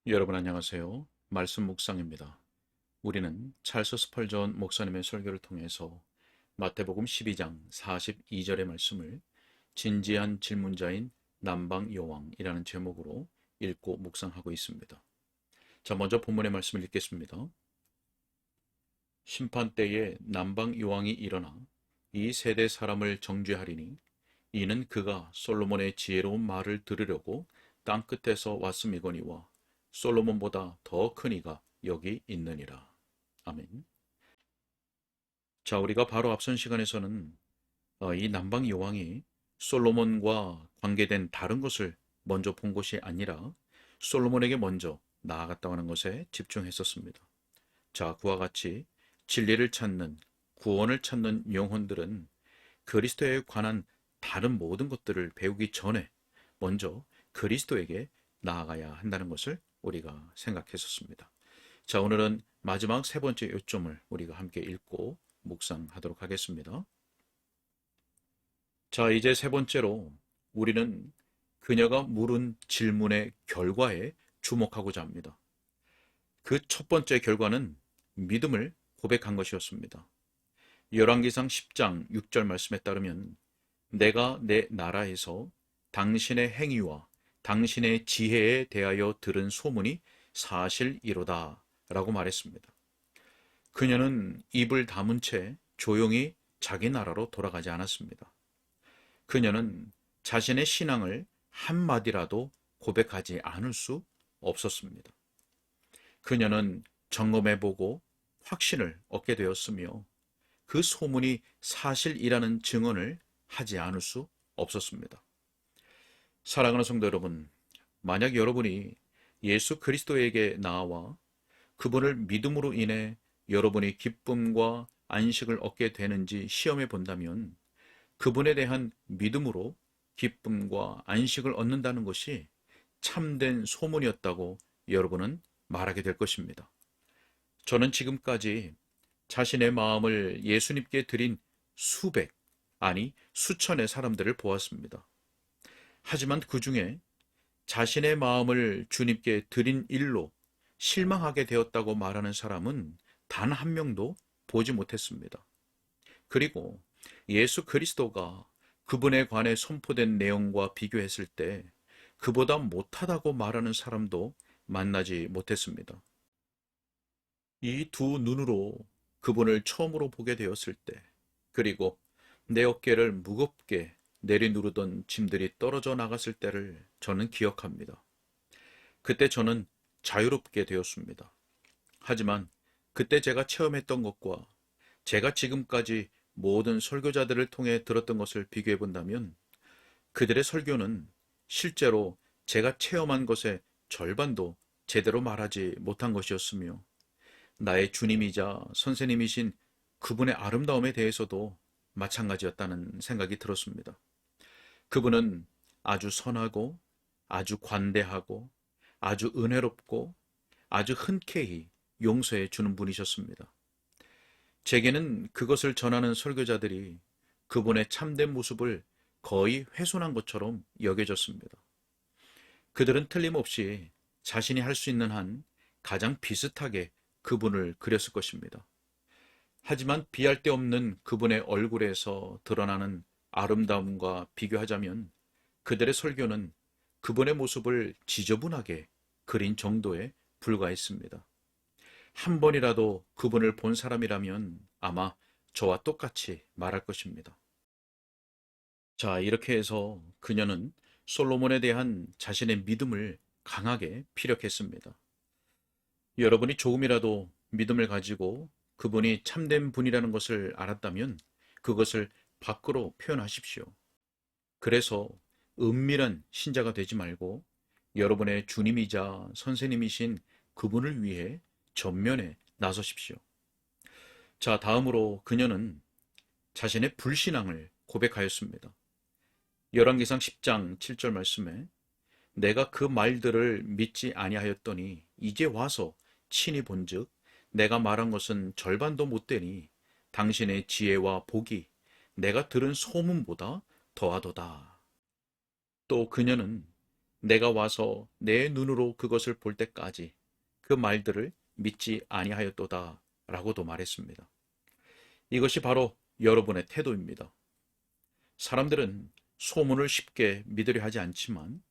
여러분 안녕하세요. 말씀 묵상입니다. 우리는 찰스 스펄전 목사님의 설교를 통해서 마태복음 12장 42절의 말씀을 진지한 질문자인 남방 여왕이라는 제목으로 읽고 묵상하고 있습니다. 자, 먼저 본문의 말씀을 읽겠습니다. 심판 때에 남방 여왕이 일어나 이 세대 사람을 정죄하리니 이는 그가 솔로몬의 지혜로운 말을 들으려고 땅끝에서 왔음이거니와 솔로몬보다 더 큰 이가 여기 있느니라. 아멘. 자, 우리가 바로 앞선 시간에서는 이 남방 여왕이 솔로몬과 관계된 다른 것을 먼저 본 것이 아니라 솔로몬에게 먼저 나아갔다고 하는 것에 집중했었습니다. 자, 그와 같이 진리를 찾는, 구원을 찾는 영혼들은 그리스도에 관한 다른 모든 것들을 배우기 전에 먼저 그리스도에게 나아가야 한다는 것을 우리가 생각했었습니다. 자, 오늘은 마지막 세 번째 요점을 우리가 함께 읽고 묵상하도록 하겠습니다. 자, 이제 세 번째로 우리는 그녀가 물은 질문의 결과에 주목하고자 합니다. 그 첫 번째 결과는 믿음을 고백한 것이었습니다. 열왕기상 10장 6절 말씀에 따르면 내가 내 나라에서 당신의 행위와 당신의 지혜에 대하여 들은 소문이 사실이로다 라고 말했습니다. 그녀는 입을 다문 채 조용히 자기 나라로 돌아가지 않았습니다. 그녀는 자신의 신앙을 한마디라도 고백하지 않을 수 없었습니다. 그녀는 점검해보고 확신을 얻게 되었으며 그 소문이 사실이라는 증언을 하지 않을 수 없었습니다. 사랑하는 성도 여러분, 만약 여러분이 예수 그리스도에게 나와 그분을 믿음으로 인해 여러분이 기쁨과 안식을 얻게 되는지 시험해 본다면 그분에 대한 믿음으로 기쁨과 안식을 얻는다는 것이 참된 소문이었다고 여러분은 말하게 될 것입니다. 저는 지금까지 자신의 마음을 예수님께 드린 수백, 아니 수천의 사람들을 보았습니다. 하지만 그 중에 자신의 마음을 주님께 드린 일로 실망하게 되었다고 말하는 사람은 단 한 명도 보지 못했습니다. 그리고 예수 그리스도가 그분에 관해 선포된 내용과 비교했을 때 그보다 못하다고 말하는 사람도 만나지 못했습니다. 이 두 눈으로 그분을 처음으로 보게 되었을 때, 그리고 내 어깨를 무겁게 내리누르던 짐들이 떨어져 나갔을 때를 저는 기억합니다. 그때 저는 자유롭게 되었습니다. 하지만 그때 제가 체험했던 것과 제가 지금까지 모든 설교자들을 통해 들었던 것을 비교해 본다면 그들의 설교는 실제로 제가 체험한 것의 절반도 제대로 말하지 못한 것이었으며 나의 주님이자 선생님이신 그분의 아름다움에 대해서도 마찬가지였다는 생각이 들었습니다. 그분은 아주 선하고 아주 관대하고 아주 은혜롭고 아주 흔쾌히 용서해 주는 분이셨습니다. 제게는 그것을 전하는 설교자들이 그분의 참된 모습을 거의 훼손한 것처럼 여겨졌습니다. 그들은 틀림없이 자신이 할 수 있는 한 가장 비슷하게 그분을 그렸을 것입니다. 하지만 비할 데 없는 그분의 얼굴에서 드러나는 아름다움과 비교하자면 그들의 설교는 그분의 모습을 지저분하게 그린 정도에 불과했습니다. 한 번이라도 그분을 본 사람이라면 아마 저와 똑같이 말할 것입니다. 자, 이렇게 해서 그녀는 솔로몬에 대한 자신의 믿음을 강하게 피력했습니다. 여러분이 조금이라도 믿음을 가지고 그분이 참된 분이라는 것을 알았다면 그것을 밖으로 표현하십시오. 그래서 은밀한 신자가 되지 말고 여러분의 주님이자 선생님이신 그분을 위해 전면에 나서십시오. 자, 다음으로 그녀는 자신의 불신앙을 고백하였습니다. 열왕기상 10장 7절 말씀에 내가 그 말들을 믿지 아니하였더니 이제 와서 친히 본즉 내가 말한 것은 절반도 못 되니 당신의 지혜와 복이 내가 들은 소문보다 더하도다. 또 그녀는 내가 와서 내 눈으로 그것을 볼 때까지 그 말들을 믿지 아니하였도다 라고도 말했습니다. 이것이 바로 여러분의 태도입니다. 사람들은 소문을 쉽게 믿으려 하지 않지만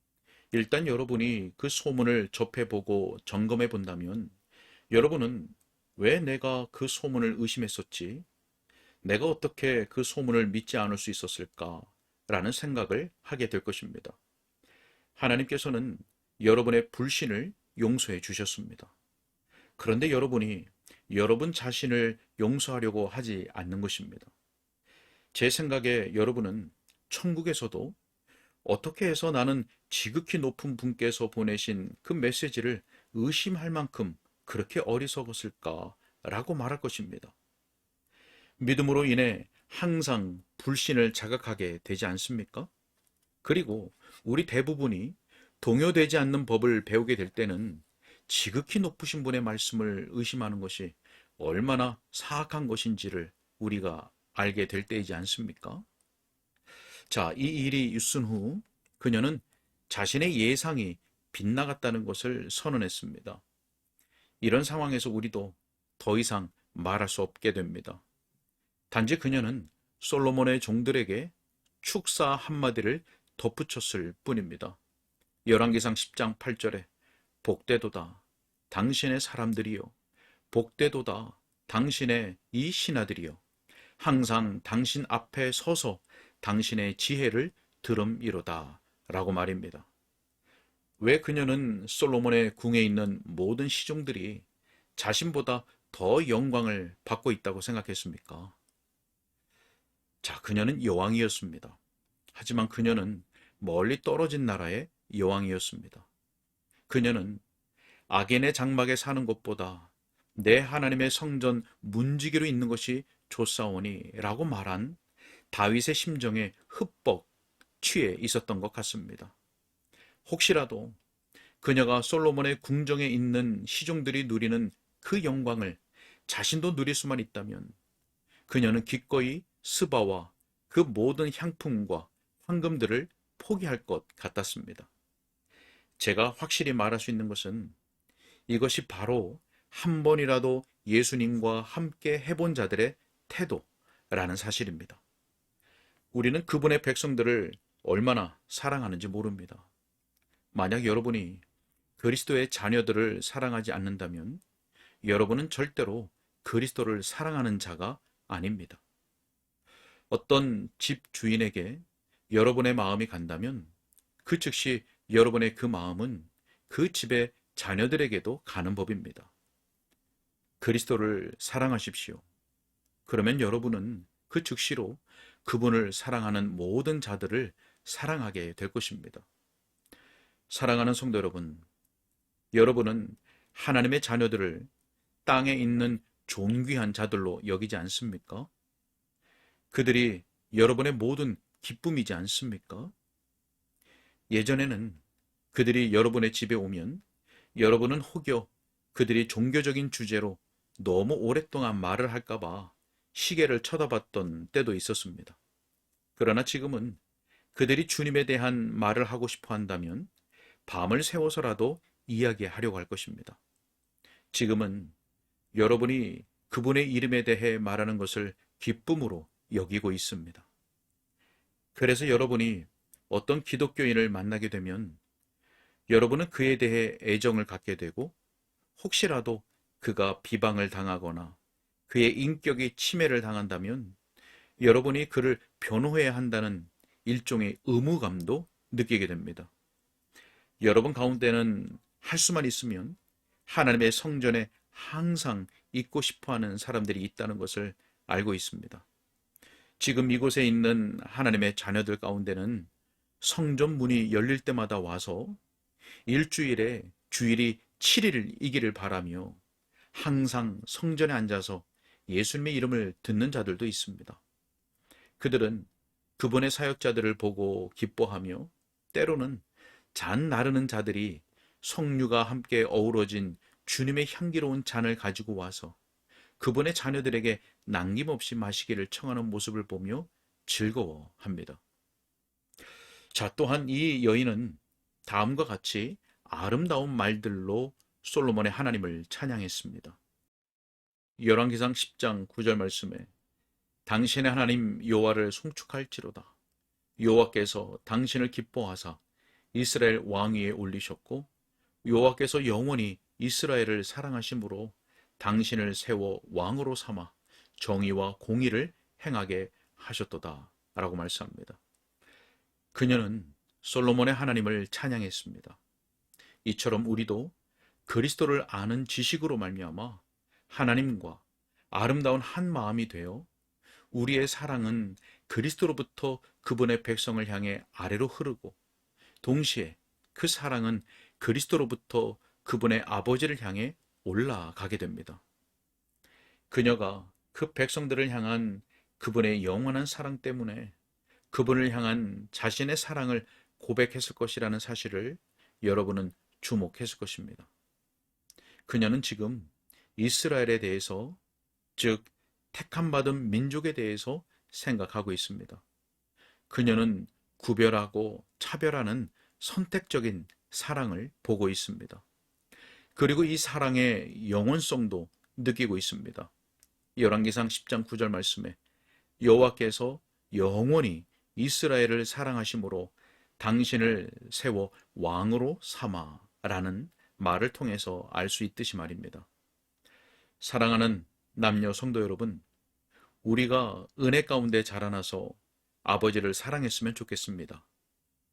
일단 여러분이 그 소문을 접해보고 점검해 본다면 여러분은 왜 내가 그 소문을 의심했었지? 내가 어떻게 그 소문을 믿지 않을 수 있었을까? 라는 생각을 하게 될 것입니다. 하나님께서는 여러분의 불신을 용서해 주셨습니다. 그런데 여러분이 여러분 자신을 용서하려고 하지 않는 것입니다. 제 생각에 여러분은 천국에서도 어떻게 해서 나는 지극히 높은 분께서 보내신 그 메시지를 의심할 만큼 그렇게 어리석었을까라고 말할 것입니다. 믿음으로 인해 항상 불신을 자각하게 되지 않습니까? 그리고 우리 대부분이 동요되지 않는 법을 배우게 될 때는 지극히 높으신 분의 말씀을 의심하는 것이 얼마나 사악한 것인지를 우리가 알게 될 때이지 않습니까? 자, 이 일이 있은 후 그녀는 자신의 예상이 빗나갔다는 것을 선언했습니다. 이런 상황에서 우리도 더 이상 말할 수 없게 됩니다. 단지 그녀는 솔로몬의 종들에게 축사 한마디를 덧붙였을 뿐입니다. 열왕기상 10장 8절에 복되도다 당신의 사람들이요 복되도다 당신의 이 신하들이요 항상 당신 앞에 서서 당신의 지혜를 들음이로다 라고 말입니다. 왜 그녀는 솔로몬의 궁에 있는 모든 시종들이 자신보다 더 영광을 받고 있다고 생각했습니까? 자, 그녀는 여왕이었습니다. 하지만 그녀는 멀리 떨어진 나라의 여왕이었습니다. 그녀는 악인의 장막에 사는 것보다 내 하나님의 성전 문지기로 있는 것이 좋사오니 라고 말한 다윗의 심정에 흠뻑 취해 있었던 것 같습니다. 혹시라도 그녀가 솔로몬의 궁정에 있는 시종들이 누리는 그 영광을 자신도 누릴 수만 있다면 그녀는 기꺼이 스바와 그 모든 향품과 황금들을 포기할 것 같았습니다. 제가 확실히 말할 수 있는 것은 이것이 바로 한 번이라도 예수님과 함께 해본 자들의 태도라는 사실입니다. 우리는 그분의 백성들을 얼마나 사랑하는지 모릅니다. 만약 여러분이 그리스도의 자녀들을 사랑하지 않는다면 여러분은 절대로 그리스도를 사랑하는 자가 아닙니다. 어떤 집 주인에게 여러분의 마음이 간다면 그 즉시 여러분의 그 마음은 그 집의 자녀들에게도 가는 법입니다. 그리스도를 사랑하십시오. 그러면 여러분은 그 즉시로 그분을 사랑하는 모든 자들을 사랑하게 될 것입니다. 사랑하는 성도 여러분, 여러분은 하나님의 자녀들을 땅에 있는 존귀한 자들로 여기지 않습니까? 그들이 여러분의 모든 기쁨이지 않습니까? 예전에는 그들이 여러분의 집에 오면 여러분은 혹여 그들이 종교적인 주제로 너무 오랫동안 말을 할까봐 시계를 쳐다봤던 때도 있었습니다. 그러나 지금은 그들이 주님에 대한 말을 하고 싶어 한다면 밤을 새워서라도 이야기하려고 할 것입니다. 지금은 여러분이 그분의 이름에 대해 말하는 것을 기쁨으로 여기고 있습니다. 그래서 여러분이 어떤 기독교인을 만나게 되면 여러분은 그에 대해 애정을 갖게 되고 혹시라도 그가 비방을 당하거나 그의 인격이 침해를 당한다면 여러분이 그를 변호해야 한다는 일종의 의무감도 느끼게 됩니다. 여러분 가운데는 할 수만 있으면 하나님의 성전에 항상 있고 싶어하는 사람들이 있다는 것을 알고 있습니다. 지금 이곳에 있는 하나님의 자녀들 가운데는 성전 문이 열릴 때마다 와서 일주일에 주일이 7일이기를 바라며 항상 성전에 앉아서 예수님의 이름을 듣는 자들도 있습니다. 그들은 그분의 사역자들을 보고 기뻐하며 때로는 잔 나르는 자들이 석류가 함께 어우러진 주님의 향기로운 잔을 가지고 와서 그분의 자녀들에게 남김없이 마시기를 청하는 모습을 보며 즐거워합니다. 자, 또한 이 여인은 다음과 같이 아름다운 말들로 솔로몬의 하나님을 찬양했습니다. 열왕기상 10장 9절 말씀에 당신의 하나님 여호와를 송축할지로다. 여호와께서 당신을 기뻐하사 이스라엘 왕 위에 올리셨고 여호와께서 영원히 이스라엘을 사랑하심으로 당신을 세워 왕으로 삼아 정의와 공의를 행하게 하셨도다 라고 말씀합니다. 그녀는 솔로몬의 하나님을 찬양했습니다. 이처럼 우리도 그리스도를 아는 지식으로 말미암아 하나님과 아름다운 한 마음이 되어 우리의 사랑은 그리스도로부터 그분의 백성을 향해 아래로 흐르고 동시에 그 사랑은 그리스도로부터 그분의 아버지를 향해 올라가게 됩니다. 그녀가 그 백성들을 향한 그분의 영원한 사랑 때문에 그분을 향한 자신의 사랑을 고백했을 것이라는 사실을 여러분은 주목했을 것입니다. 그녀는 지금 이스라엘에 대해서, 즉 택함받은 민족에 대해서 생각하고 있습니다. 그녀는 구별하고 차별하는 선택적인 사랑을 보고 있습니다. 그리고 이 사랑의 영원성도 느끼고 있습니다. 열왕기상 10장 9절 말씀에 여호와께서 영원히 이스라엘을 사랑하심으로 당신을 세워 왕으로 삼아라는 말을 통해서 알 수 있듯이 말입니다. 사랑하는 남녀 성도 여러분, 우리가 은혜 가운데 자라나서 아버지를 사랑했으면 좋겠습니다.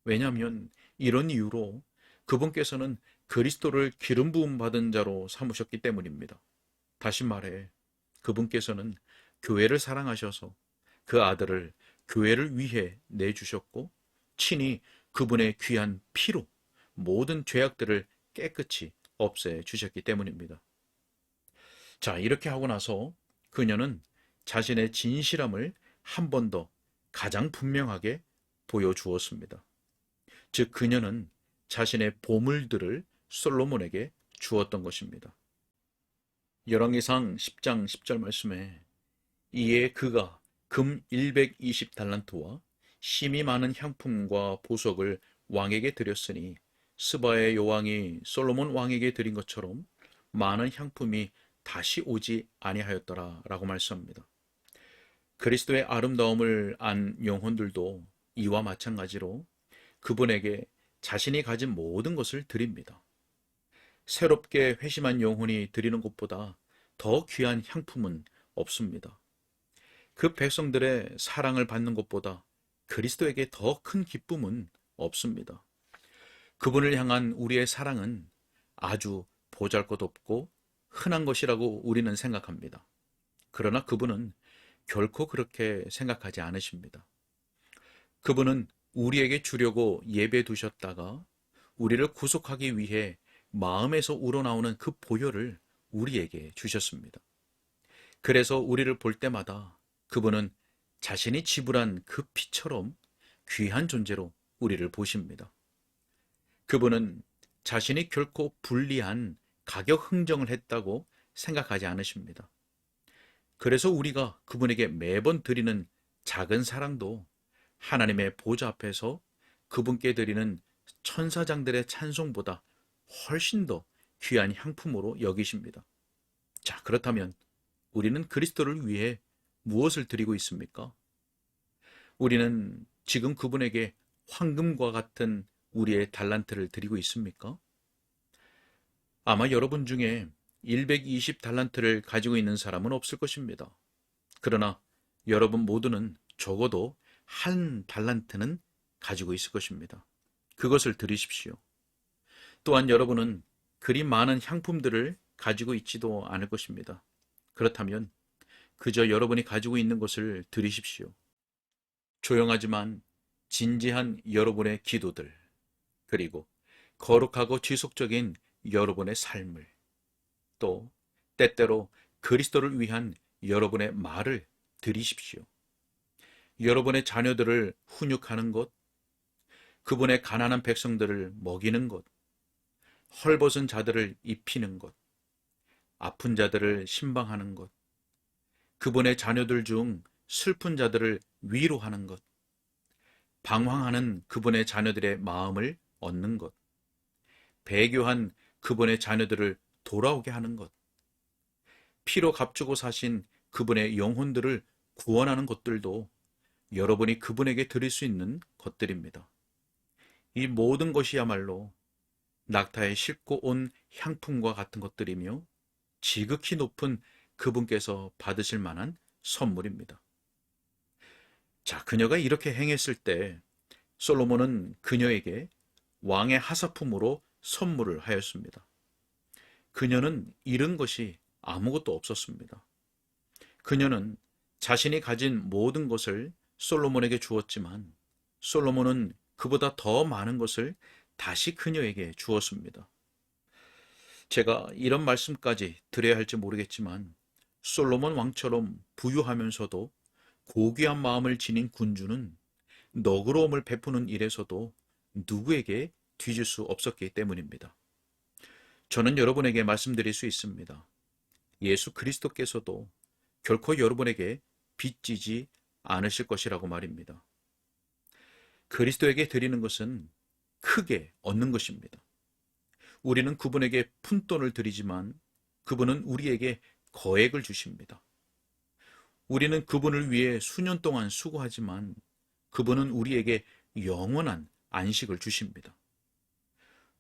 왜냐하면 이런 이유로 그분께서는 그리스도를 기름 부음 받은 자로 삼으셨기 때문입니다. 다시 말해 그분께서는 교회를 사랑하셔서 그 아들을 교회를 위해 내주셨고 친히 그분의 귀한 피로 모든 죄악들을 깨끗이 없애 주셨기 때문입니다. 자, 이렇게 하고 나서 그녀는 자신의 진실함을 한 번 더 가장 분명하게 보여주었습니다. 즉 그녀는 자신의 보물들을 솔로몬에게 주었던 것입니다. 열왕기상 10장 10절 말씀에 이에 그가 금 120달란트와 심이 많은 향품과 보석을 왕에게 드렸으니 스바의 여왕이 솔로몬 왕에게 드린 것처럼 많은 향품이 다시 오지 아니하였더라 라고 말씀합니다. 그리스도의 아름다움을 안 영혼들도 이와 마찬가지로 그분에게 자신이 가진 모든 것을 드립니다. 새롭게 회심한 영혼이 드리는 것보다 더 귀한 향품은 없습니다. 그 백성들의 사랑을 받는 것보다 그리스도에게 더 큰 기쁨은 없습니다. 그분을 향한 우리의 사랑은 아주 보잘것없고 흔한 것이라고 우리는 생각합니다. 그러나 그분은 결코 그렇게 생각하지 않으십니다. 그분은 우리에게 주려고 예배 두셨다가 우리를 구속하기 위해 마음에서 우러나오는 그 보혈을 우리에게 주셨습니다. 그래서 우리를 볼 때마다 그분은 자신이 지불한 그 피처럼 귀한 존재로 우리를 보십니다. 그분은 자신이 결코 불리한 가격 흥정을 했다고 생각하지 않으십니다. 그래서 우리가 그분에게 매번 드리는 작은 사랑도 하나님의 보좌 앞에서 그분께 드리는 천사장들의 찬송보다 훨씬 더 귀한 향품으로 여기십니다. 자, 그렇다면 우리는 그리스도를 위해 무엇을 드리고 있습니까? 우리는 지금 그분에게 황금과 같은 우리의 달란트를 드리고 있습니까? 아마 여러분 중에 120달란트를 가지고 있는 사람은 없을 것입니다. 그러나 여러분 모두는 적어도 한 달란트는 가지고 있을 것입니다. 그것을 드리십시오. 또한 여러분은 그리 많은 향품들을 가지고 있지도 않을 것입니다. 그렇다면 그저 여러분이 가지고 있는 것을 드리십시오. 조용하지만 진지한 여러분의 기도들, 그리고 거룩하고 지속적인 여러분의 삶을, 또 때때로 그리스도를 위한 여러분의 말을 드리십시오. 여러분의 자녀들을 훈육하는 것, 그분의 가난한 백성들을 먹이는 것, 헐벗은 자들을 입히는 것, 아픈 자들을 신방하는 것, 그분의 자녀들 중 슬픈 자들을 위로하는 것, 방황하는 그분의 자녀들의 마음을 얻는 것, 배교한 그분의 자녀들을 돌아오게 하는 것, 피로 값주고 사신 그분의 영혼들을 구원하는 것들도 여러분이 그분에게 드릴 수 있는 것들입니다. 이 모든 것이야말로 낙타에 싣고 온 향품과 같은 것들이며 지극히 높은 그분께서 받으실 만한 선물입니다. 자, 그녀가 이렇게 행했을 때 솔로몬은 그녀에게 왕의 하사품으로 선물을 하였습니다. 그녀는 잃은 것이 아무것도 없었습니다. 그녀는 자신이 가진 모든 것을 솔로몬에게 주었지만 솔로몬은 그보다 더 많은 것을 다시 그녀에게 주었습니다. 제가 이런 말씀까지 드려야 할지 모르겠지만 솔로몬 왕처럼 부유하면서도 고귀한 마음을 지닌 군주는 너그러움을 베푸는 일에서도 누구에게 뒤질 수 없었기 때문입니다. 저는 여러분에게 말씀드릴 수 있습니다. 예수 그리스도께서도 결코 여러분에게 빚지지 않으실 것이라고 말입니다. 그리스도에게 드리는 것은 크게 얻는 것입니다. 우리는 그분에게 푼돈을 드리지만 그분은 우리에게 거액을 주십니다. 우리는 그분을 위해 수년 동안 수고하지만 그분은 우리에게 영원한 안식을 주십니다.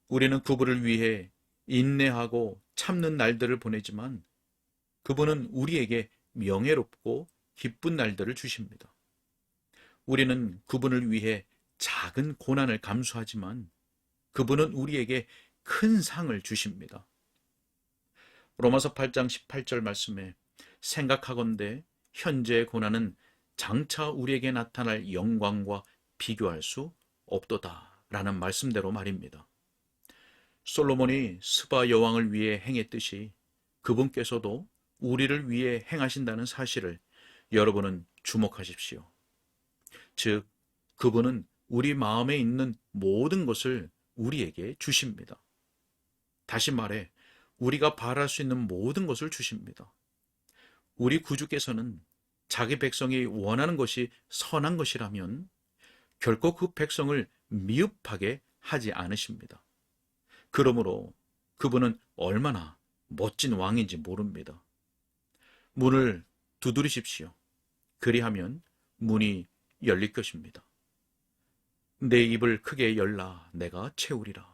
우리는 그분을 위해 인내하고 참는 날들을 보내지만 그분은 우리에게 명예롭고 기쁜 날들을 주십니다. 우리는 그분을 위해 작은 고난을 감수하지만 그분은 우리에게 큰 상을 주십니다. 로마서 8장 18절 말씀에 생각하건대 현재의 고난은 장차 우리에게 나타날 영광과 비교할 수 없도다 라는 말씀대로 말입니다. 솔로몬이 스바 여왕을 위해 행했듯이 그분께서도 우리를 위해 행하신다는 사실을 여러분은 주목하십시오. 즉, 그분은 우리 마음에 있는 모든 것을 우리에게 주십니다. 다시 말해, 우리가 바랄 수 있는 모든 것을 주십니다. 우리 구주께서는 자기 백성이 원하는 것이 선한 것이라면 결코 그 백성을 미흡하게 하지 않으십니다. 그러므로 그분은 얼마나 멋진 왕인지 모릅니다. 문을 두드리십시오. 그리하면 문이 열릴 것입니다. 내 입을 크게 열라 내가 채우리라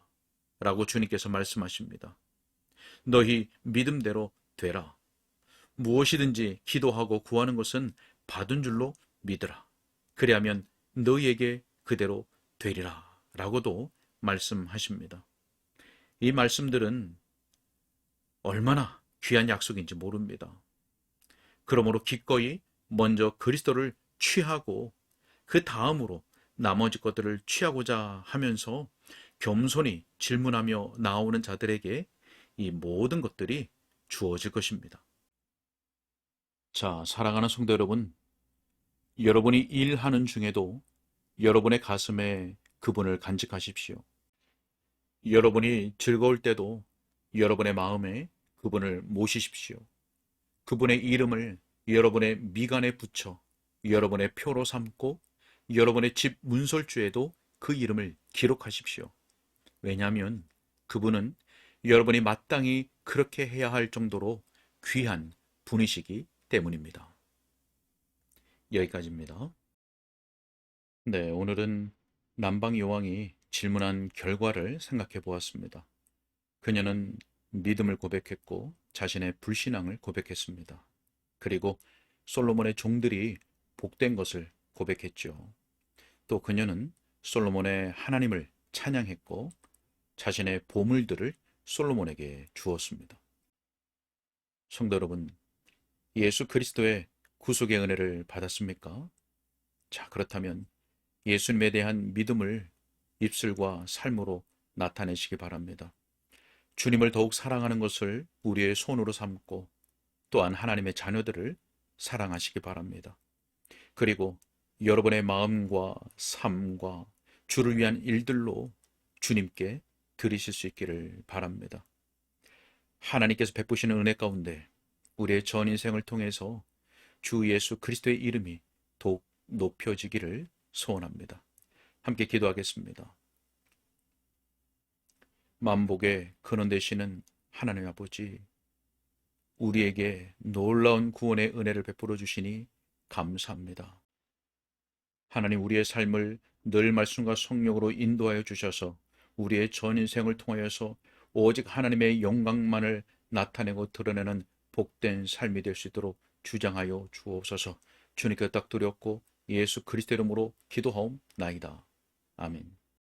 라고 주님께서 말씀하십니다. 너희 믿음대로 되라. 무엇이든지 기도하고 구하는 것은 받은 줄로 믿으라. 그리하면 너희에게 그대로 되리라 라고도 말씀하십니다. 이 말씀들은 얼마나 귀한 약속인지 모릅니다. 그러므로 기꺼이 먼저 그리스도를 취하고 그 다음으로 나머지 것들을 취하고자 하면서 겸손히 질문하며 나오는 자들에게 이 모든 것들이 주어질 것입니다. 자, 사랑하는 성도 여러분, 여러분이 일하는 중에도 여러분의 가슴에 그분을 간직하십시오. 여러분이 즐거울 때도 여러분의 마음에 그분을 모시십시오. 그분의 이름을 여러분의 미간에 붙여 여러분의 표로 삼고 여러분의 집 문설주에도 그 이름을 기록하십시오. 왜냐하면 그분은 여러분이 마땅히 그렇게 해야 할 정도로 귀한 분이시기 때문입니다. 여기까지입니다. 네, 오늘은 남방 여왕이 질문한 결과를 생각해 보았습니다. 그녀는 믿음을 고백했고 자신의 불신앙을 고백했습니다. 그리고 솔로몬의 종들이 복된 것을 고백했죠. 또 그녀는 솔로몬의 하나님을 찬양했고 자신의 보물들을 솔로몬에게 주었습니다. 성도 여러분, 예수 그리스도의 구속의 은혜를 받았습니까? 자, 그렇다면 예수님에 대한 믿음을 입술과 삶으로 나타내시기 바랍니다. 주님을 더욱 사랑하는 것을 우리의 손으로 삼고 또한 하나님의 자녀들을 사랑하시기 바랍니다. 그리고 여러분의 마음과 삶과 주를 위한 일들로 주님께 드리실 수 있기를 바랍니다. 하나님께서 베푸시는 은혜 가운데 우리의 전 인생을 통해서 주 예수 그리스도의 이름이 더욱 높여지기를 소원합니다. 함께 기도하겠습니다. 만복의 근원 되시는 하나님 아버지, 우리에게 놀라운 구원의 은혜를 베풀어 주시니 감사합니다. 하나님, 우리의 삶을 늘 말씀과 성령으로 인도하여 주셔서 우리의 전 인생을 통하여서 오직 하나님의 영광만을 나타내고 드러내는 복된 삶이 될 수 있도록 주장하여 주옵소서. 주님께 딱 드렸고 예수 그리스도 이름으로 기도하옵나이다. 아멘.